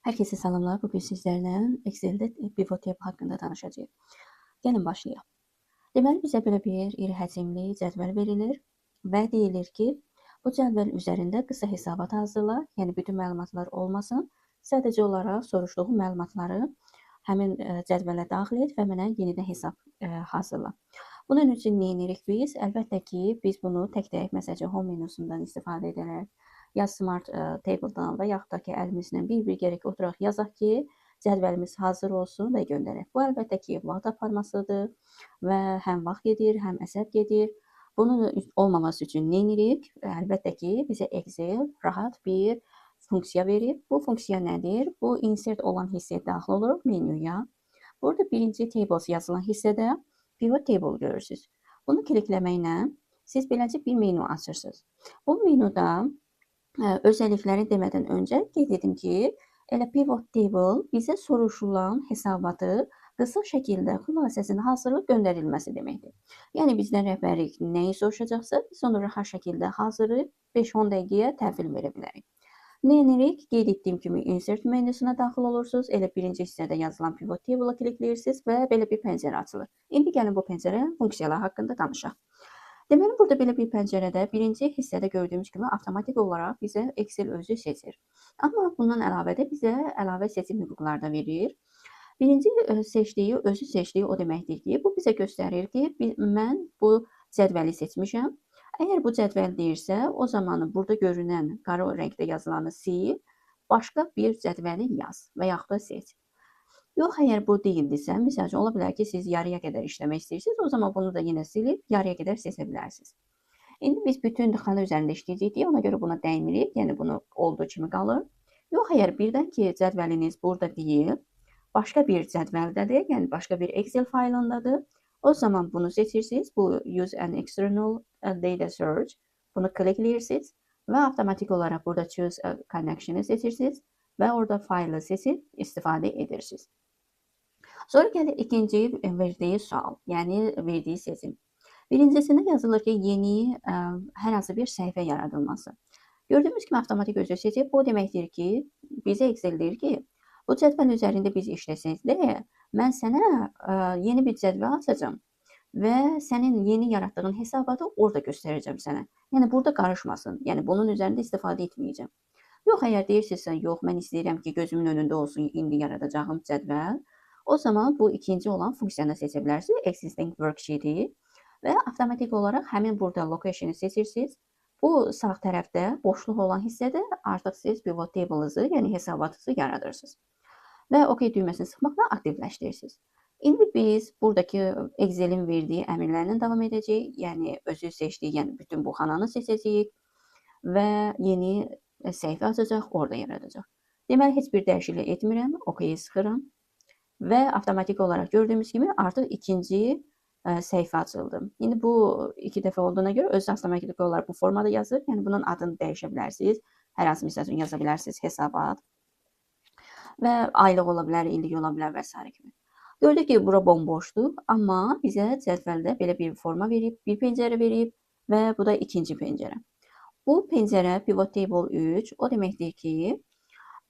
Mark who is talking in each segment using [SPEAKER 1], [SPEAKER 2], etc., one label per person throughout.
[SPEAKER 1] Herkese salamlar. Bugün sizlərlə Excel-də pivot table haqqında danışacağıq. Gəlin başlayaq. Deməli, bizə belə bir iri həcmli cədvəl verilir və deyilir ki, bu cədvəl üzərində qısa hesabat hazırla, yəni bütün məlumatlar olmasın. Sadəcə olaraq soruşduğum məlumatları həmin cədvələ daxil et və mənə yenidən hesab hazırla. Bunun üçün nə edirik biz? Əlbəttə ki, biz bunu tək-tək, məsələn, home menusundan istifadə edərək, ya Smart Table-dan və yaxud da ki, əlimizlə bir-bir gərək oturaq yazaq ki, cədvəlimiz hazır olsun və göndərək. Bu, əlbəttə ki, vaxt aparmasıdır və həm vaxt gedir, həm əsəb gedir. Bunun olmaması üçün nə edirik? Əlbəttə ki, bizə Excel rahat bir funksiya verir. Bu funksiya nədir? Bu, insert olan hissəyə daxil oluruq menyuya. Burada birinci tables yazılan hissədə pivot table görürsünüz. Bunu klikləməklə siz beləcə bir menu açırsınız. Bu menuda özellikləri demədən öncə qeyd edim ki, elə pivot table bizə soruşulan hesabatı qısa şəkildə xülasəsini hazırlıq göndərilməsi deməkdir. Yəni bizdən rəhbərlik nəyi soruşacaqsa, biz onu rahat şəkildə hazırlayıb 5-10 dəqiqəyə təhvil verə bilərik. Nə edirik? Qeyd etdiyim kimi insert menüsünə daxil olursunuz. Elə birinci hissədə yazılan pivot table-a klikləyirsiniz və belə bir pəncərə açılır. İndi gəlin bu pəncərə funksiyalar haqqında danışaq. Deməli, burada belə bir pəncərədə birinci hissədə gördüyümüz kimi avtomatik olaraq bizə Excel özü seçir. Amma bundan əlavə də bizə əlavə seçim hüquqları da verir. Birinci seçdiyi, özü seçdiyi o deməkdir ki, bu bizə göstərir ki, mən bu cədvəli seçmişəm. Əgər bu cədvəl deyirsə, o zaman burada görünən qara rəngdə yazılanı sil, başqa bir cədvəli yaz və yaxud da seç. Yox, əgər bu deyildirsə, məsəl üçün, ola bilər ki, siz yarıya qədər işləmək istəyirsiniz, o zaman bunu da yenə silib, yarıya qədər seçə bilərsiniz. İndi biz bütün xana üzərində işləyəcəyik, ona görə buna dəymirik, yəni bunu olduğu kimi qalır. Yox, əgər birdən ki, cədvəliniz burada deyil, başqa bir cədvəldədir, yəni başqa bir Excel faylındadır, o zaman bunu seçirsiniz, bu Use an External Data Search, bunu klikləyirsiniz və avtomatik olaraq burada Choose a Connection-ı seçirsiniz və orada faylı seçib istifadə edirsiniz. Sonra gəlir ikinci verdiyi sual, yəni verdiyi seçim. Birincisində yazılır ki, yeni hər hansı bir səhifə yaradılması. Gördüyümüz kimi avtomatik özü seçib. Bu deməkdir ki, bizə Excel deyir ki, bu cədvəl üzərində biz işləsək də, mən sənə yeni bir cədvəl açacağam və sənin yeni yaratdığın hesabatı orada göstərəcəm sənə. Yəni burada qarışmasın. Yəni bunun üzərində istifadə etməyəcəm. Yox, əgər deyirsinizsə, yox, mən istəyirəm ki, gözümün önündə olsun indi yaradacağım cədvəl. O zaman bu ikinci olan funksiyanı seçə bilərsiniz, Existing Worksheet-i və avtomatik olaraq həmin burada location-ı seçirsiniz. Bu sağ tərəfdə boşluq olan hissədə artıq siz pivot table-ınızı, yəni hesabatınızı yaradırsınız. Və OK düyməsini sıxmaqla aktivləşdirirsiniz. İndi biz buradakı Excel-in verdiyi əmrlərlə davam edəcəyik. Yəni özü seçdiyi, yəni bütün bu xananı seçəcəyik və yeni səhifə açacaq, orada yaradacaq. Deməli, heç bir dəyişiklik etmirəm, OK-yi sıxıram. Və avtomatik olaraq gördüyümüz kimi artıq ikinci səhifə açıldı. İndi bu 2 dəfə olduğuna görə özü avtomatik olaraq bu formada yazır. Yəni bunun adını dəyişə bilərsiniz. Hər hansı məsəl üçün yaza bilərsiniz hesabat. Və aylıq ola bilər, illik ola bilər və s. kimi. Gördük ki, bura bomboşdur, amma bizə cədvəldə belə bir forma verib, bir pəncərə verib və bu da ikinci pəncərə. Bu pəncərə pivot table 3, o deməkdir ki,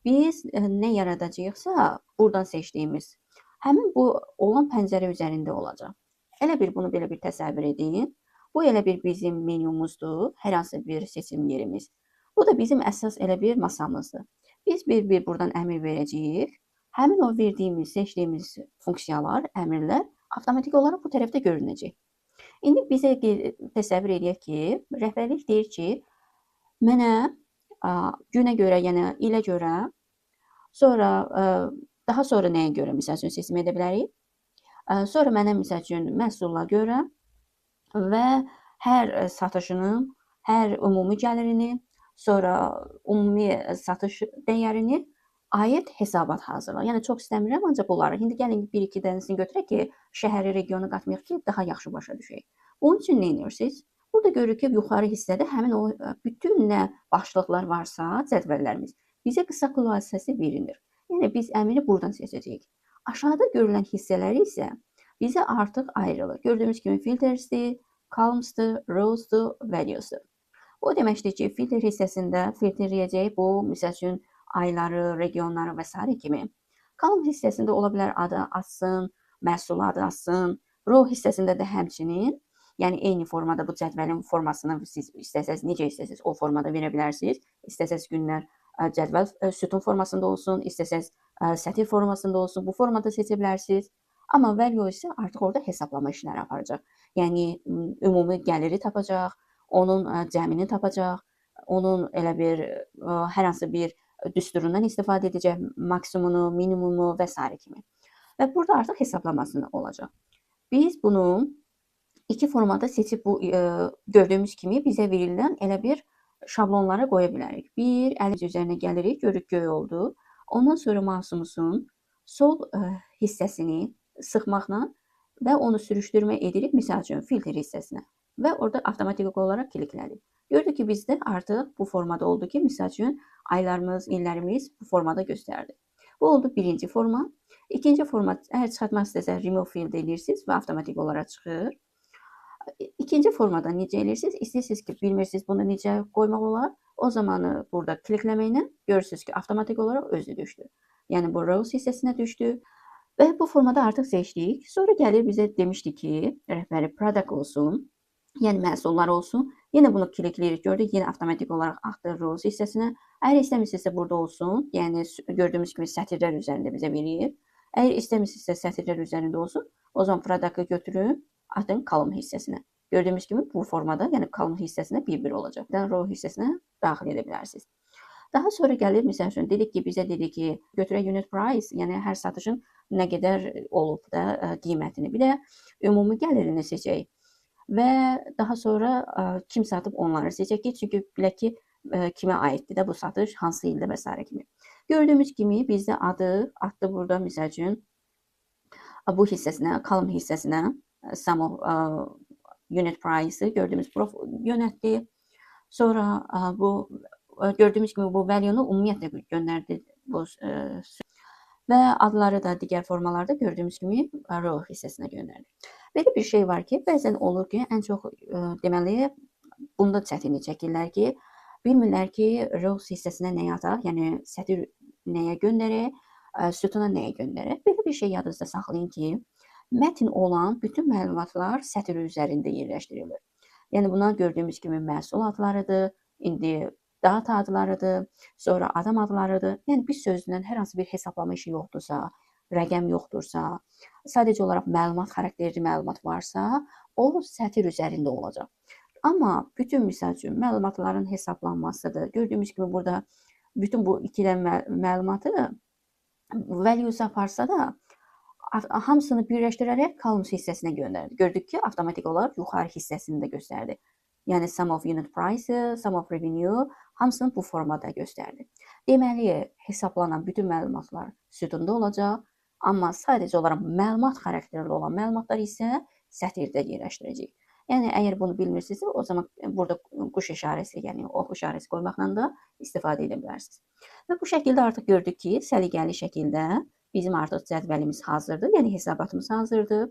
[SPEAKER 1] biz nə yaradacağıqsa, buradan seçdiyimiz həmin bu olan pəncərə üzərində olacaq. Elə bir bunu belə bir təsəvvür edin. Bu elə bir bizim menyumuzdur, hər hansı bir seçim yerimiz. Bu da bizim əsas elə bir masamızdır. Biz bir-bir buradan əmr verəcəyik. Həmin o verdiyimiz, seçdiyimiz funksiyalar, əmrlər avtomatik olaraq bu tərəfdə görünəcək. İndi bizə təsəvvür edək ki, rəhbərlik deyir ki, mənə günə görə, yəni ilə görə, sonra daha sonra nəyə görə məsəl üçün seçim edə bilərik? Sonra mənə məsəl üçün məhsulla görə və hər satışının, hər ümumi gəlirini, sonra ümumi satış dəyərini aid hesabat hazırla. Yəni çox istəmirəm, ancaq bunları. İndi gəlin 1-2 dənəsini götürək ki, şəhəri, regionu qatmayaq ki, daha yaxşı başa düşək. Bunun üçün nə edirsiniz? Burada görürük ki, yuxarı hissədə həmin o bütün nə başlıqlar varsa, cədvəllərimiz bizə qısa xülasəsi verilir. Yəni biz əmri buradan seçəcəyik. Aşağıda görülən hissələri isə bizə artıq ayrılır. Gördüyümüz kimi filtersdir, columnsdır, rowsdur, valuesdur. O deməkdir ki, filter hissəsində filtrləyəcək bu, məsəl üçün, ayları, regionları və s. kimi. Column hissəsində ola bilər adı açsın, məhsul adı açsın. Row hissəsində də həmçinin, yəni eyni formada bu cədvəlin formasını siz istəsəz, necə istəsəz o formada verə bilərsiniz. İstəsəz günlər cədvəl sütun formasında olsun, istəsəz sətir formasında olsun, bu formada seçə bilərsiniz. Amma value isə artıq orada hesablama işləri aparacaq. Yəni ümumi gəliri tapacaq, onun cəmini tapacaq, onun elə bir hər hansı bir düsturundan istifadə edəcək, maksimumunu, minimumu və s. kimi. Və burada artıq hesablamasını olacaq. Biz bunu iki formada seçib bu gördüyümüz kimi bizə verilən elə bir şablonlara qoya bilərik. Bir, əl üzərinə gəlirik, görürük göy oldu. Ondan sonra mouse'umuzun sol hissəsini sıxmaqla və onu sürüşdürmə edirik, misal üçün filtr hissəsinə və orada avtomatik olaraq kliklədik. Gördük ki, bizdə artıq bu formada oldu ki, misal üçün aylarımız, illərimiz bu formada göstərdi. Bu oldu birinci forma. İkinci format, əgər çıxartmaq istəsəz remove field edirsiniz və avtomatik olaraq çıxır. İkinci formada necə edirsiniz? İstəyirsiniz ki, bilmirsiniz bunu necə qoymaq olar. O zamanı burada klikləməklə görürsünüz ki, avtomatik olaraq özü düşdü. Yəni bu rows hissəsinə düşdü. Və bu formada artıq seçdik. Sonra gəlir bizə demişdi ki, rəhbəri product olsun, yəni məhsullar olsun. Yenə bunu klikləyirik, gördük, yenə avtomatik olaraq axtarır rows hissəsinə. Əgər istəmirsinizsə burada olsun, yəni gördüyümüz kimi sətirlər üzərində bizə verir. Əgər istəmirsinizsə sətirlər üzərində olsun, o zaman product'ı götürün, atın column hissəsinə. Gördüyümüz kimi bu formada, yəni column hissəsinə bir-bir olacaq. Row hissəsinə daxil edə bilərsiniz. Daha sonra gəlir, məsəl üçün, dedik ki, bizə dedi ki, götürək unit price, yəni hər satışın nə qədər olub da qiymətini. Bir də ümumi gəlirini seçək. Və daha sonra kim satıb onları seçək ki, çünki bilək ki, kimə aiddir də bu satış, hansı ildə və s. kimi. Gördüyümüz kimi bizdə adı atdı burada, misal üçün, bu hissəsinə, column hissəsinə sum of unit price-ı gördüyümüz yönətdi. Sonra bu gördüyümüz kimi bu value-nu ümumiyyətlə göndərdi bu və adları da digər formalarda gördüyümüz kimi row hissəsinə göndərdi. Belə bir şey var ki, bəzən olur ki, ən çox deməli bunda çətinlik çəkirlər ki, bilmirlər ki, rows hissəsinə nə yazaq, yəni sətir nəyə göndərək, sütuna nəyə göndərək. Belə bir şey yadınızda saxlayın ki, mətn olan bütün məlumatlar sətir üzərində yerləşdirilir. Yəni buna gördüyümüz kimi məhsul adlarıdır, indi data adlarıdır, sonra adam adlarıdır. Yəni bir sözlə hər hansı bir hesablama işi yoxdursa, rəqəm yoxdursa, sadəcə olaraq məlumat xarakterli məlumat varsa, o sətir üzərində olacaq. Amma bütün misal üçün məlumatların hesablanmasıdır. Gördüyümüz kimi burada bütün bu iki dənə məlumatı values aparsa da hamısını birləşdirərək columns hissəsinə göndərdi. Gördük ki, avtomatik olaraq yuxarı hissəsini də göstərdi. Yəni sum of unit price, sum of revenue hamısını bu formada göstərdi. Deməli, hesablanan bütün məlumatlar sütunda olacaq, amma sadəcə olaraq məlumat xarakterli olan məlumatlar isə sətirdə yerləşdirəcəyik. Yəni əgər bunu bilmirsinizsə, o zaman burada quş işarəsi, yəni ox işarəsi qoymaqla da istifadə edə bilərsiniz. Və bu şəkildə artıq gördük ki, səliqəli şəkildə bizim artıq cədvəlimiz hazırdır, yəni hesabatımız hazırdır.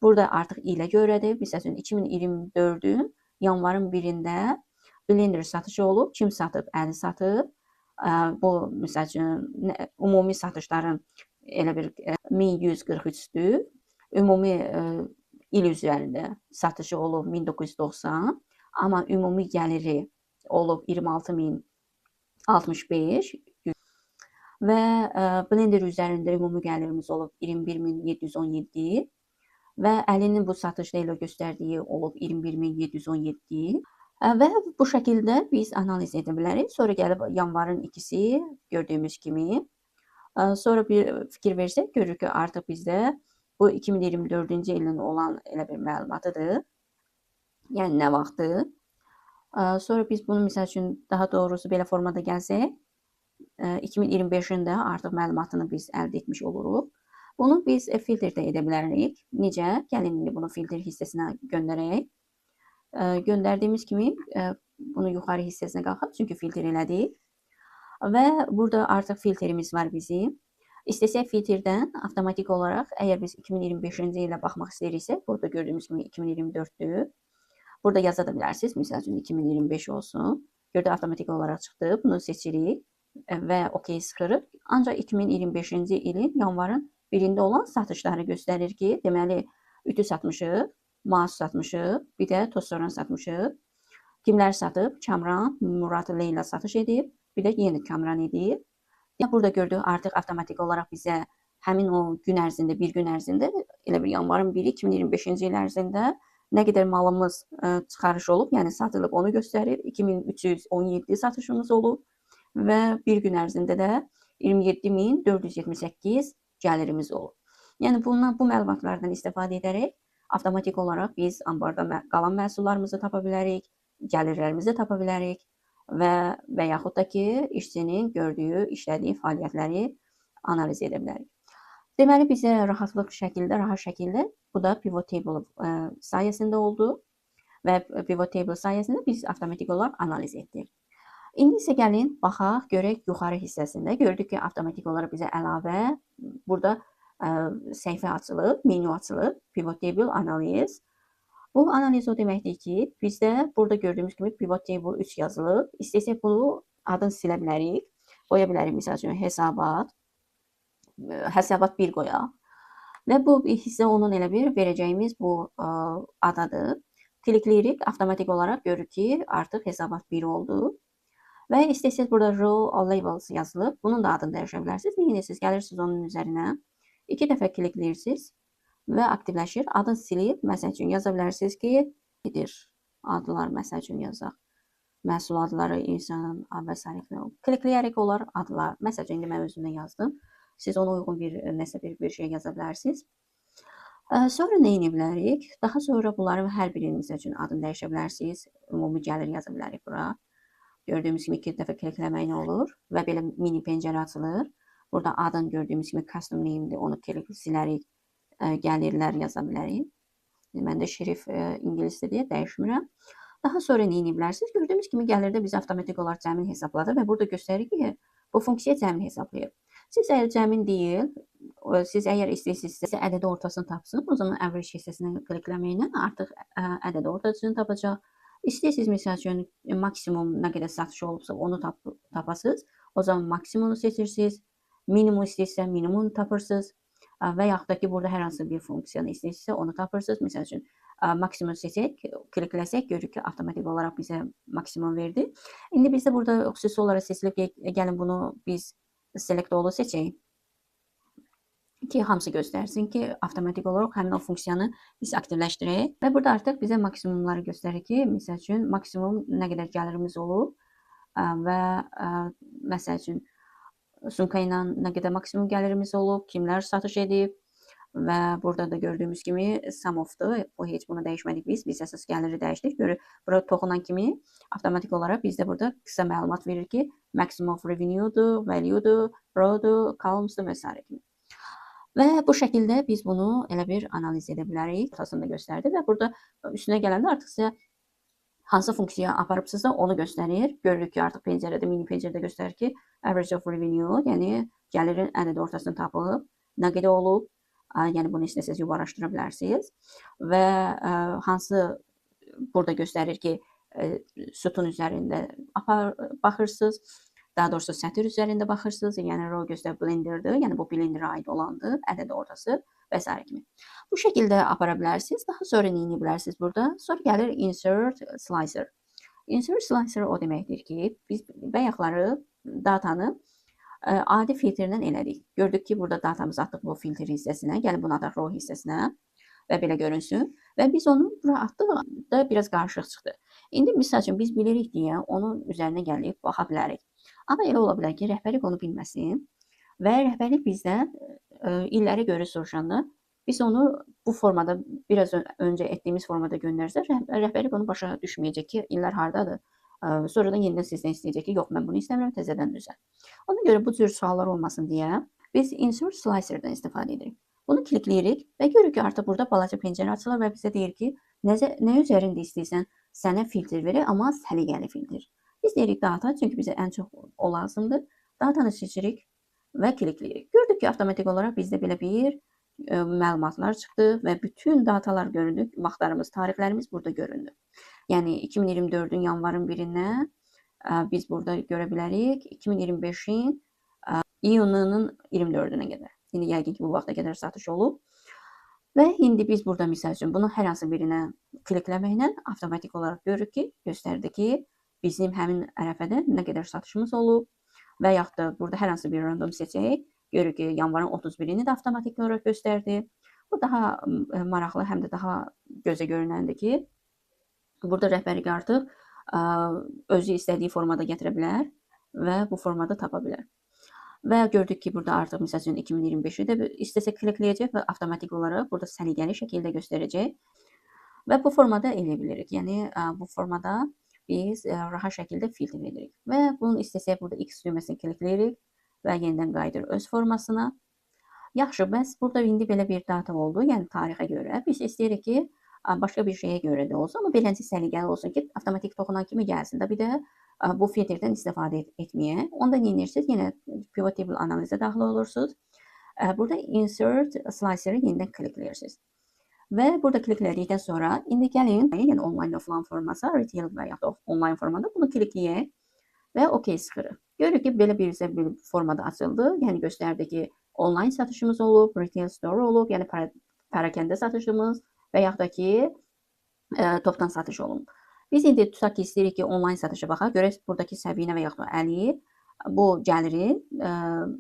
[SPEAKER 1] Burada artıq ilə görədir. Məsələn, 2024-ün yanvarın 1-də Blender satışı olub, kim satıb? Əli satıb. Bu, məsəl üçün, ümumi satışların elə bir 1143-dür. Ümumi il üzərində satışı olub 1990, amma ümumi gəliri olub 26065 və Blender üzərində ümumi gəlirimiz olub 21717 və Əlinin bu satışda ilə göstərdiyi olub 21717 və bu şəkildə biz analiz edə bilərik. Sonra gəlib yanvarın 2-si gördüyümüz kimi. Sonra bir fikir versək, görürük ki, artıq bizdə bu 2024-cü ilin olan elə bir məlumatıdır. Yəni nə vaxtdır. Sonra biz bunu misal üçün daha doğrusu belə formada gəlsək, 2025-in də artıq məlumatını biz əldə etmiş oluruq. Bunu biz filtrdə edə bilərik. Necə? Gəlin indi bunu filtr hissəsinə göndərək. Göndərdiyimiz kimi bunu yuxarı hissəsinə qalxaq, çünki filtr elədik. Və burada artıq filtrimiz var bizim. İstəsək filtrdən avtomatik olaraq, əgər biz 2025-ci ilə baxmaq istəyiriksə, burada gördüyümüz kimi 2024-dür. Burada yaza da bilərsiniz. Məsəl üçün 2025 olsun. Gördük, avtomatik olaraq çıxdı. Bunu seçirik. və OK sıxırıq. Ancaq 2025-ci ilin yanvarın 1-də olan satışları göstərir ki, deməli ütü satmışıq, mouse satmışıq, bir də toz-soran satmışıq. Kimlər satıb? Kamran, Murad, Leyla satış edib, bir də yenə Kamran edib. Burada gördük artıq avtomatik olaraq bizə həmin o gün ərzində, bir gün ərzində, elə bir yanvarın 1-i 2025-ci il ərzində nə qədər malımız çıxarış olub, yəni satılıb onu göstərir. 2317 satışımız olub və bir gün ərzində də 27478 gəlirimiz olub. Yəni bu məlumatlardan istifadə edərək avtomatik olaraq biz ambarda qalan məhsullarımızı tapa bilərik, gəlirlərimizi tapa bilərik və yaxud da ki, işçinin gördüyü, işlədiyi fəaliyyətləri analiz edə bilərik. Deməli, bizə rahat şəkildə bu da pivot table sayəsində oldu və pivot table sayəsində biz avtomatik olaraq analiz etdik. İndi isə gəlin, baxaq, görək yuxarı hissəsində. Gördük ki, avtomatik olaraq bizə əlavə, burada səhifə açılıb, menyu açılıb, pivot table analiz. Bu analiz o deməkdir ki, bizdə burada gördüyümüz kimi pivot table 3 yazılıb. İstəsək bunu adını silə bilərik. Qoya bilərik, misal üçün hesabat 1 qoyaq. Və bu hissə onun elə bir verəcəyimiz bu adadır. Klikləyirik, avtomatik olaraq görürük ki, artıq hesabat 1 oldu. Və istəsək burada row labels yazılıb. Bunun da adını dəyişə bilərsiniz. Neyinirsiniz? Gəlirsiniz onun üzərinə. 2 dəfə klikləyirsiniz və aktivləşir. Adını silib, məsəl üçün yaza bilərsiniz ki, adlar məsəl üçün yazaq. Məhsul adları, insan və s. Klikləyərək olar adlar. Məsəl üçün, indi mən özümdən yazdım. Siz ona uyğun bir şey yaza bilərsiniz. Sonra nə edə bilərik? Daha sonra bunların hər birinin məsəl üçün adını dəyişə bilərsiniz. Ümumi gəlir yaza bilərik bura. Gördüyümüz kimi 2 dəfə klikləmək nə olur və belə mini pəncərə açılır. Burada adını gördüyümüz kimi custom name-dir, onu silərik, gəlirlər yaza bilərik. Məndə şrif ingilisdir deyə dəyişmirəm. Daha sonra nə edə bilərsiniz? Gördüyümüz kimi gəlirdə bizə avtomatik olaraq cəmin hesabladı və burada göstərir ki, bu funksiya cəmin hesablayır. Siz əgər cəmin deyil, siz əgər istəyirsinizsə ədədi ortasını tapsın, o zaman average hissəsini klikləməklə artıq ədədi ortasını tapacaq. İstəyirsiniz, məsəl üçün, maksimum nə qədər satış olubsa onu tapasınız, o zaman maksimumu seçirsiniz, minimum istəyirsə minimum tapırsınız və yaxud da ki, burada hər hansı bir funksiyanı istəyirsinizsə onu tapırsınız. Məsəl üçün, maksimum seçək, klikləsək, görürük ki, avtomatik olaraq bizə maksimum verdi. İndi bizdə burada xüsusi olaraq seçilib, gəlin bunu biz select all seçək ki, hamısı göstərsin ki, avtomatik olaraq həmin o funksiyanı biz aktivləşdirək və burada artıq bizə maksimumları göstərir ki, məsəl üçün, maksimum nə qədər gəlirimiz olub və məsəl üçün, sumka ilə nə qədər maksimum gəlirimiz olub, kimlər satış edib və burada da gördüyümüz kimi sum of-dur. Bu heç bunu dəyişmədik biz əsas gəliri dəyişdik. Burada toxunan kimi avtomatik olaraq bizdə burada qısa məlumat verir ki, maximum of revenue-dur, value-dur, row-dur, columns-dur və s. kimi. Və bu şəkildə biz bunu elə bir analiz edə bilərik. Ortasında göstərdi və burada üstünə gələndə artıq sizə hansı funksiyaya aparıbsınızsa onu göstərir. Görürük ki, artıq pəncərədə, mini pəncərədə göstərir ki, average of revenue, yəni gəlirin ədədi ortasını tapılıb, nə qədər olub, yəni bunu istəsəz yuvarlaşdıra bilərsiniz və hansı burada göstərir ki, sütun üzərində baxırsınız. Daha doğrusu sətir üzərində baxırsınız, yəni row göstərir blenderdir, yəni bu blenderə aid olandır, ədədi ortası və s. kimi. Bu şəkildə apara bilərsiniz. Daha sonra nə edə bilərsiniz burada? Sonra gəlir insert slicer. Insert slicer o deməkdir ki, biz bayaqları datanı adi filtrdən elədik. Gördük ki, burada datamızı atdıq bu filtr hissəsinə, gəlin bunu ataq row hissəsinə və belə görünsün. Və biz onu bura atdıq da biraz qarışıq çıxdı. İndi misal üçün biz bilirik deyə onun üzərinə gəlib baxa bilərik. Amma elə ola bilər ki, rəhbərlik onu bilməsin və rəhbərlik bizdən illəri görə soruşanda biz onu bu formada, biraz öncə etdiyimiz formada göndərsə, rəhbərlik onu başa düşməyəcək ki, illər hardadır. Sonradan yenidən sizdən istəyəcək ki, yox, mən bunu istəmirəm, təzədən düzəl. Ona görə bu cür suallar olmasın deyə biz insert slicer'dan istifadə edirik. Bunu klikləyirik və görürük ki, artıq burada balaca pəncərə açılır və bizə deyir ki, nə üzərində istəyirsən sənə filtr verir, amma səliqəli filtr. Biz deyirik data, çünki bizə ən çox o lazımdır. Datanı seçirik və klikləyirik. Gördük ki, avtomatik olaraq bizdə belə bir məlumatlar çıxdı və bütün datalar göründü. Vaxtlarımız, tarixlərimiz burada göründü. Yəni 2024-ün yanvarın 1-dən biz burada görə bilərik 2025-in iyununun 24-nə qədər. İndi yəqin ki, bu vaxta qədər satış olub. Və indi biz burada misal üçün bunu hər hansı birinə klikləməklə avtomatik olaraq görürük ki, göstərdi ki, bizim həmin ərəfədə nə qədər satışımız olub və yaxud da burada hər hansı bir random seçək, görürük ki, yanvarın 31-ini də avtomatik olaraq göstərdi. Bu daha maraqlı, həm də daha gözə görünəndir ki, burada rəhbərlik artıq özü istədiyi formada gətirə bilər və bu formada tapa bilər. Və gördük ki, burada artıq məsəl üçün 2025-i də istəsə klikləyəcək və avtomatik olaraq burada səliqəli şəkildə göstərəcək. Və bu formada eləyə bilirik. Yəni bu formada biz rahat şəkildə filtr edirik. Və bunun istəsək burada X düyməsini klikləyirik və yenidən qayıdır öz formasına. Yaxşı, bəs burada indi belə bir data oldu, yəni tarixə görə. Biz istəyirik ki, başqa bir şeyə görə də olsun, amma beləncə səliqəli olsun ki, avtomatik toxunan kimi gəlsin də bir də bu filtrdən istifadə etməyə. Onda nə edirsiniz? Yenə pivot table analizə daxil olursunuz. Burada insert slicer'ı yenidən klikləyirsiniz. Və burada kliklədikdən sonra indi gəlin, yəni online offline forması, retail və ya da online formada bunu klikləyək və OK sıxırıq. Görürük ki, belə bir formada açıldı. Yəni göstərdi ki, online satışımız olub, retail store olub, yəni parakəndə satışımız və yaxud da ki, topdan satış olub. Biz indi tutaq ki, istəyirik ki, online satışa baxaq. Görək buradakı səviyyənə və yaxud da əli bu gəliri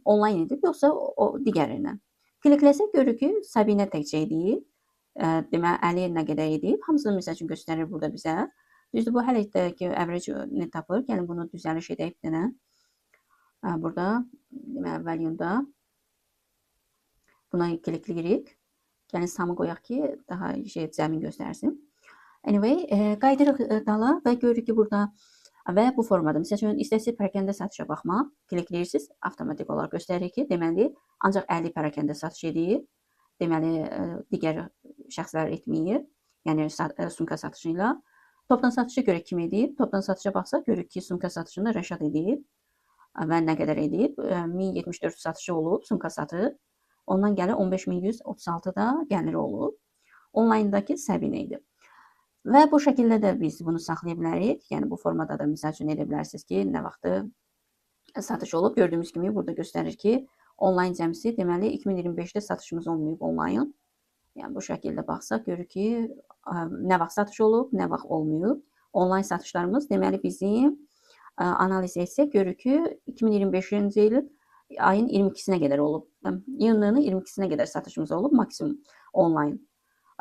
[SPEAKER 1] online edib, yoxsa o digərindən. Klikləsək görürük ki, səviyyənə təkcə edib. Deməli, əli nə qədər edib. Hamısını məsəl üçün göstərir burada bizə. Düzdür, bu hələ də ki, average tapır. Yəni bunu düzəliş edək bir dənə. Burada deməli value-da buna klikləyirik. Yəni samı qoyaq ki, daha cəmin göstərsin. Anyway, qaydırıq dala və görürük ki, burada və bu formada, məsəl üçün, istəsək pərakəndə satışa baxmaq, klikləyirsiniz, avtomatik olaraq göstərir ki, deməli, ancaq 50 pərakəndə satış edir, deməli, digər şəxslər etməyir, yəni sumka satışı ilə. Topdan satışa görə kim edib? Topdan satışa baxsaq, görürük ki, sumka satışında Rəşad edib və nə qədər edib? 1074 satışı olub, sumka satıb. Ondan gəlir 15136 da gəliri olub. Onlayndakı səviyyənə edib. Və bu şəkildə də biz bunu saxlaya bilərik. Yəni bu formada da misal üçün edə bilərsiniz ki, nə vaxtı satış olub. Gördüyümüz kimi burada göstərir ki, onlayn cəmsi deməli 2025-də satışımız olmayıb onlayn. Yəni bu şəkildə baxsaq görürük ki, nə vaxt satış olub, nə vaxt olmayıb. Onlayn satışlarımız deməli bizim analiz etsək görürük ki, 2025-ci ilin ayın 22-sinə qədər olub. İyunun 22-sinə qədər satışımız olub maksimum onlayn.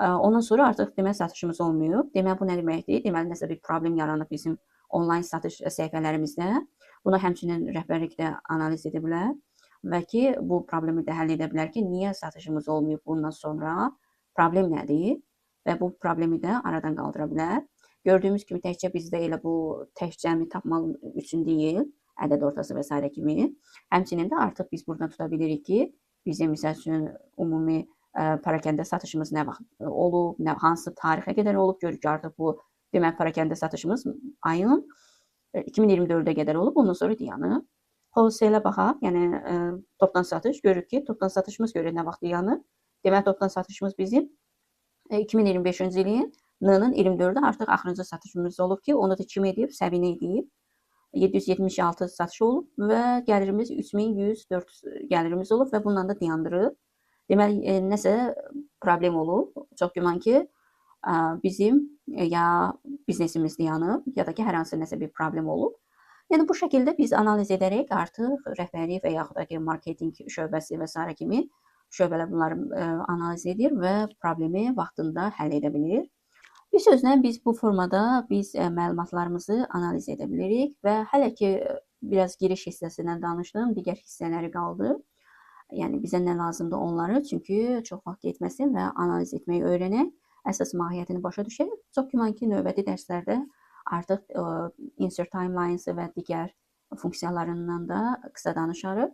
[SPEAKER 1] Ondan sonra artıq deməli satışımız olmuyor. Deməli bu nə deməkdir? Deməli nəsə bir problem yaranıb bizim onlayn satış səhifələrimizdə. Buna həmçinin rəhbərlik də analiz edə bilər və ki, bu problemi də həll edə bilər ki, niyə satışımız olmuyor bundan sonra? Problem nədir? Və bu problemi də aradan qaldıra bilər. Gördüyümüz kimi təkcə bizdə elə bu təkcəmi tapmaq üçün deyil, ədəd ortası və s. kimi. Həmçinin də artıq biz buradan tuta bilirik ki, bizim misal üçün ümumi parakəndə satışımız nə vaxt olub, hansı tarixə qədər olub, görürük ki, artıq bu demək parakəndə satışımız ayın 2024-ə qədər olub, ondan sonra dayanıb. Wholesale-ə baxaq, yəni topdan satış, görürük ki, topdan satışımız görürük nə vaxt dayanıb. Demək topdan satışımız bizim 2025-ci ilin N-nın 24-də artıq axırıncı satışımız olub ki, onu da kim edib, səviyyənə edib. 776 satış olub və gəlirimiz 3104 gəlirimiz olub və bundan da dayandırıb. Deməli, nəsə problem olub. Çox güman ki, bizim ya biznesimiz dayanıb, ya da ki, hər hansı nəsə bir problem olub. Yəni, bu şəkildə biz analiz edərək artıq rəhbərlik və yaxud da ki, marketing şöbəsi və s. kimi şöbələr bunları analiz edir və problemi vaxtında həll edə bilir. Bir sözlə biz bu formada biz məlumatlarımızı analiz edə bilirik və hələ ki, biraz giriş hissəsindən danışdım, digər hissələri qaldı. Yəni bizə nə lazımdır onları, çünki çox vaxt getməsin və analiz etməyi öyrənək, əsas mahiyyətini başa düşək. Çox güman ki, növbəti dərslərdə artıq insert timelines və digər funksiyalarından da qısa danışarıq.